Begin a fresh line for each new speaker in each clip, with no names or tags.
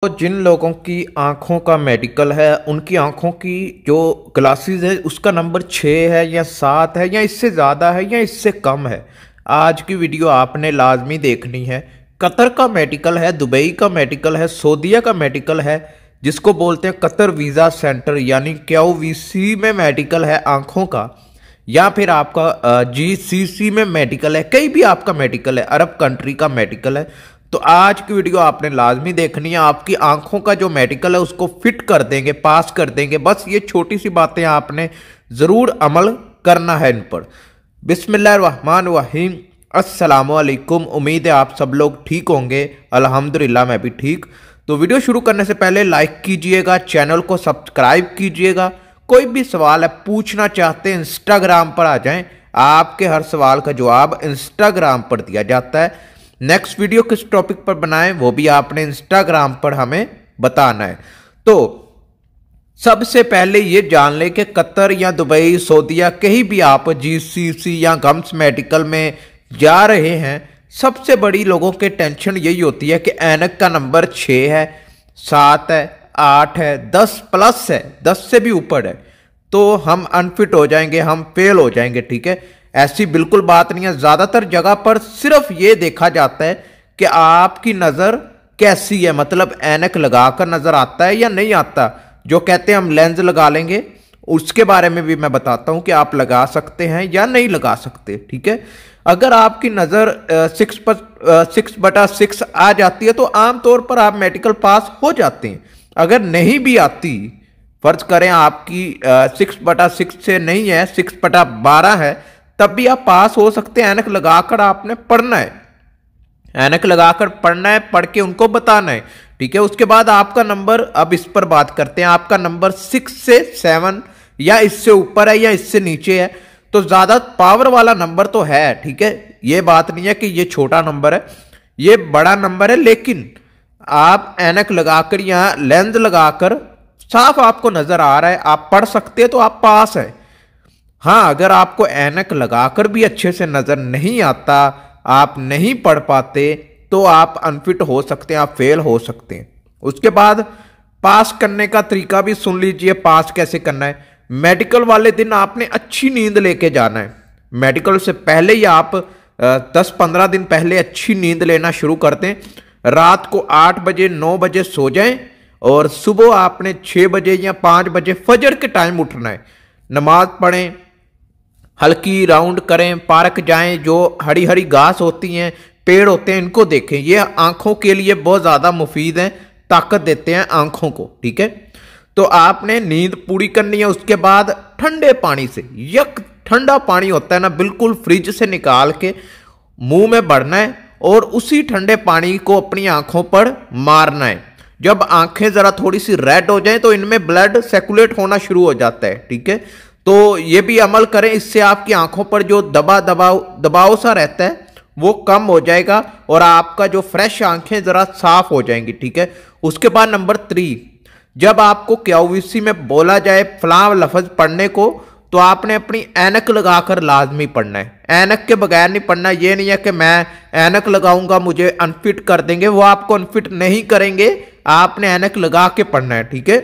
तो जिन लोगों की आंखों का मेडिकल है उनकी आंखों की जो ग्लासेस है उसका नंबर 6 है या 7 है या इससे ज़्यादा है या इससे कम है। आज की वीडियो आपने लाजमी देखनी है। कतर का मेडिकल है, दुबई का मेडिकल है, सऊदीया का मेडिकल है, जिसको बोलते हैं कतर वीज़ा सेंटर यानी QVC में मेडिकल है आंखों का, या फिर आपका GCC में मेडिकल है, कहीं भी आपका मेडिकल है, अरब कंट्री का मेडिकल है। तो आज की वीडियो आपने लाजमी देखनी है। आपकी आंखों का जो मेडिकल है उसको फिट कर देंगे, पास कर देंगे। बस ये छोटी सी बातें आपने ज़रूर अमल करना है इन पर। बिस्मिल्लाहिर्रहमानिर्रहीम, अस्सलाम वालेकुम। उम्मीद है आप सब लोग ठीक होंगे। अल्हम्दुलिल्लाह मैं भी ठीक। तो वीडियो शुरू करने से पहले लाइक कीजिएगा, चैनल को सब्सक्राइब कीजिएगा। कोई भी सवाल है पूछना चाहते हैं इंस्टाग्राम पर आ जाएं, आपके हर सवाल का जवाब इंस्टाग्राम पर दिया जाता है। नेक्स्ट वीडियो किस टॉपिक पर बनाएं वो भी आपने इंस्टाग्राम पर हमें बताना है। तो सबसे पहले ये जान लें कि कतर या दुबई, सऊदीया कहीं भी आप GCC या गम्स मेडिकल में जा रहे हैं, सबसे बड़ी लोगों के टेंशन यही होती है कि ऐनक का नंबर 6 है, 7 है, 8 है, 10 प्लस है, 10 से भी ऊपर है तो हम अनफिट हो जाएंगे, हम फेल हो जाएंगे। ठीक है, ऐसी बिल्कुल बात नहीं है। ज़्यादातर जगह पर सिर्फ ये देखा जाता है कि आपकी नज़र कैसी है, मतलब ऐनक लगाकर नज़र आता है या नहीं आता। जो कहते हैं हम लेंस लगा लेंगे, उसके बारे में भी मैं बताता हूं कि आप लगा सकते हैं या नहीं लगा सकते। ठीक है, अगर आपकी नज़र 6/6 आ जाती है तो आमतौर पर आप मेडिकल पास हो जाते हैं। अगर नहीं भी आती, फर्ज करें आपकी 6/6 से नहीं है, 6/12 है, तब भी आप पास हो सकते हैं। ऐनक लगाकर आपने पढ़ना है, ऐनक लगाकर पढ़ना है, पढ़ के उनको बताना है। ठीक है, उसके बाद आपका नंबर, अब इस पर बात करते हैं। आपका नंबर 6 से 7 या इससे ऊपर है या इससे नीचे है तो ज़्यादा पावर वाला नंबर तो है। ठीक है, ये बात नहीं है कि ये छोटा नंबर है, ये बड़ा नंबर है, लेकिन आप ऐनक लगाकर या लेंस लगाकर साफ आपको नज़र आ रहा है, आप पढ़ सकते हैं तो आप पास है। हाँ, अगर आपको ऐनक लगाकर भी अच्छे से नज़र नहीं आता, आप नहीं पढ़ पाते, तो आप अनफिट हो सकते हैं, आप फेल हो सकते हैं। उसके बाद पास करने का तरीका भी सुन लीजिए। पास कैसे करना है? मेडिकल वाले दिन आपने अच्छी नींद लेके जाना है। मेडिकल से पहले ही आप 10-15 दिन पहले अच्छी नींद लेना शुरू कर दें। रात को 8 बजे 9 बजे सो जाएं और सुबह आपने 6 बजे या 5 बजे फजर के टाइम उठना है। नमाज पढ़ें, हल्की राउंड करें, पार्क जाएं, जो हरी हरी घास होती हैं, पेड़ होते हैं, इनको देखें। ये आंखों के लिए बहुत ज़्यादा मुफीद हैं, ताकत देते हैं आंखों को। ठीक है, तो आपने नींद पूरी करनी है। उसके बाद ठंडे पानी से, यक ठंडा पानी होता है ना, बिल्कुल फ्रिज से निकाल के मुंह में भरना है और उसी ठंडे पानी को अपनी आंखों पर मारना है। जब आंखें ज़रा थोड़ी सी रेड हो जाएं तो इनमें ब्लड सर्कुलेट होना शुरू हो जाता है। ठीक है, तो ये भी अमल करें, इससे आपकी आंखों पर जो दबाव सा रहता है वो कम हो जाएगा और आपका जो फ्रेश आंखें ज़रा साफ हो जाएंगी। ठीक है, उसके बाद नंबर 3, जब आपको QVC में बोला जाए फलां लफ्ज़ पढ़ने को तो आपने अपनी ऐनक लगाकर लाजमी पढ़ना है। ऐनक के बगैर नहीं पढ़ना। ये नहीं है कि मैं ऐनक लगाऊंगा मुझे अनफिट कर देंगे, वो आपको अनफिट नहीं करेंगे, आपने ऐनक लगा के पढ़ना है। ठीक है,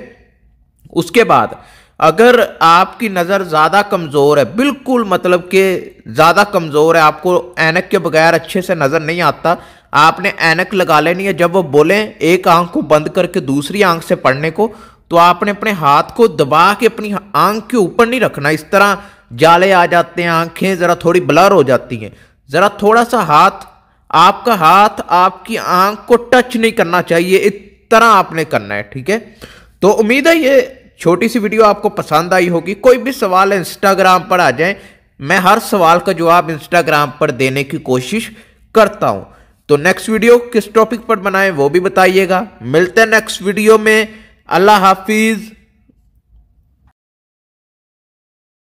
उसके बाद अगर आपकी नज़र ज़्यादा कमज़ोर है, बिल्कुल मतलब कि ज़्यादा कमज़ोर है, आपको ऐनक के बगैर अच्छे से नज़र नहीं आता, आपने ऐनक लगा लेनी है। जब वो बोलें एक आंख को बंद करके दूसरी आंख से पढ़ने को, तो आपने अपने हाथ को दबा के अपनी आंख के ऊपर नहीं रखना। इस तरह जाले आ जाते हैं, आंखें ज़रा थोड़ी ब्लर हो जाती हैं। ज़रा थोड़ा सा आपका हाथ आपकी आंख को टच नहीं करना चाहिए, इस तरह आपने करना है। ठीक है, तो उम्मीद है ये छोटी सी वीडियो आपको पसंद आई होगी। कोई भी सवाल है इंस्टाग्राम पर आ जाएं, मैं हर सवाल का जवाब इंस्टाग्राम पर देने की कोशिश करता हूं। तो नेक्स्ट वीडियो किस टॉपिक पर बनाएं वो भी बताइएगा। मिलते हैं नेक्स्ट वीडियो में। अल्लाह हाफिज।